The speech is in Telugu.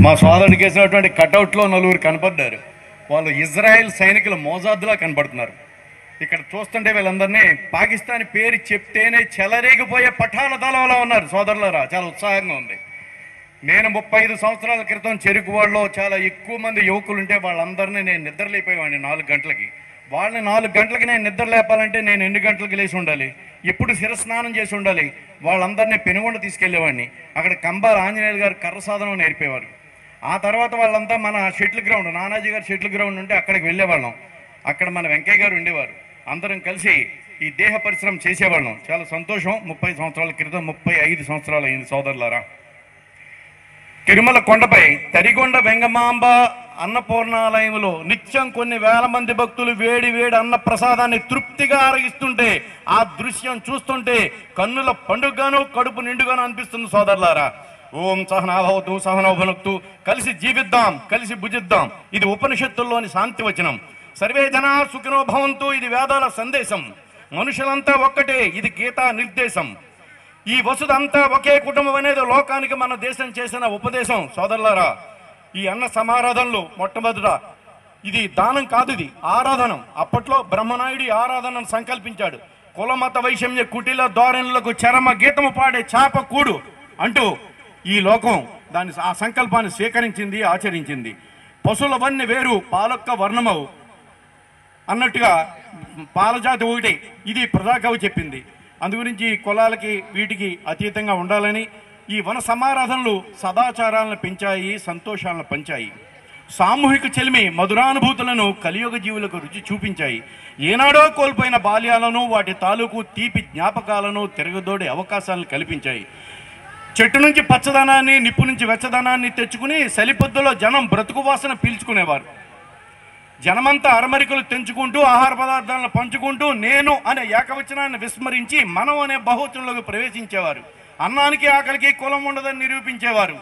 మా సోదరుడికి వేసినటువంటి కటౌట్లో నలుగురు కనపడ్డారు. వాళ్ళు ఇజ్రాయెల్ సైనికుల మోజాద్దులా కనపడుతున్నారు. ఇక్కడ చూస్తుంటే వీళ్ళందరినీ పాకిస్తాన్ పేరు చెప్తేనే చెలరేగిపోయే పఠాన దళంలో ఉన్నారు. సోదరులారా, చాలా ఉత్సాహంగా ఉంది. నేను 35 సంవత్సరాల క్రితం చెరుకువాడలో చాలా ఎక్కువ మంది యువకులు ఉంటే వాళ్ళందరినీ నేను నిద్రలేపోయేవాడిని 4 గంటలకి. వాళ్ళని 4 గంటలకి నేను నిద్ర లేపాలంటే నేను ఎన్ని గంటలకు లేచి ఉండాలి, ఎప్పుడు శిరస్నానం చేసి ఉండాలి. వాళ్ళందరినీ పెనుగొండ తీసుకెళ్లేవాడిని. అక్కడ కంబాల ఆంజనేయులు గారు కర్ర సాధనం నేర్పేవారు. ఆ తర్వాత వాళ్ళంతా మన షటిల్ గ్రౌండ్, నానాజీ గారు షటిల్ గ్రౌండ్ ఉంటే అక్కడికి వెళ్ళేవాళ్ళం. అక్కడ మన వెంకయ్య గారు ఉండేవారు. అందరం కలిసి ఈ దేహ పరిశ్రమ చేసేవాళ్ళం. చాలా సంతోషం. 30 సంవత్సరాల క్రితం 35 సంవత్సరాలు అయింది సోదరులారా. తిరుమల కొండపై తరిగొండ వెంగమాంబ అన్నపూర్ణాలయంలో నిత్యం కొన్ని వేల మంది భక్తులు వేడి వేడి అన్న ప్రసాదాన్ని తృప్తిగా ఆరగిస్తుంటే ఆ దృశ్యం చూస్తుంటే కన్నుల పండుగగాను కడుపు నిండుగాను అనిపిస్తుంది సోదరులారా. ఓం సహనాభవతు సహనోభనక్తు, కలిసి జీవిద్దాం, కలిసి భుజిద్దాం. ఇది ఉపనిషత్తుల్లోని శాంతి వచనం. సర్వే జనా సుఖినో భవంతు, ఇది వేదాల సందేశం. మనుషులంతా ఒక్కటే, ఇది గీతా నిర్దేశం. ఈ వసుదంతా ఒకే కుటుంబం అనేది లోకానికి మన దేశం చేసిన ఉపదేశం. సోదరులారా, ఈ అన్న సమారాధనలు మొట్టమొదట ఇది దానం కాదు, ఇది ఆరాధనం. అప్పట్లో బ్రహ్మనాయుడు ఆరాధనను సంకల్పించాడు. కులమత వైషమ్య కుటిల ధోరణులకు చరమ గీతము పాడే చాప కూడు అంటూ ఈ లోకం ఆ సంకల్పాన్ని స్వీకరించింది, ఆచరించింది. పశువులవన్నీ వేరు పాలొక్క వర్ణమవు అన్నట్టుగా పాలజాతి ఒకటి, ఇది ప్రజాకవి చెప్పింది. అందుగురించి కులాలకి వీటికి అతీతంగా ఉండాలని ఈ వన సమారాధనలు సదాచారాలను పెంచాయి, సంతోషాలను పంచాయి. సామూహిక చెలిమి మధురానుభూతులను కలియుగ జీవులకు రుచి చూపించాయి. ఏనాడో కోల్పోయిన బాల్యాలను, వాటి తాలూకు తీపి జ్ఞాపకాలను తిరగదోడే అవకాశాలను కల్పించాయి. చెట్టు నుంచి పచ్చదనాన్ని, నిప్పు నుంచి వెచ్చదనాన్ని తెచ్చుకుని సలిపొద్దులో జనం బ్రతుకు వాసన పీల్చుకునేవారు. జనమంతా అరమరికలు తెంచుకుంటూ ఆహార పదార్థాలను పంచుకుంటూ నేను అనే ఏకవచనాన్ని విస్మరించి మనం అనే బహువచనంలోకి ప్రవేశించేవారు. అన్నానికి ఆకలికి కులం ఉండదని నిరూపించేవారు.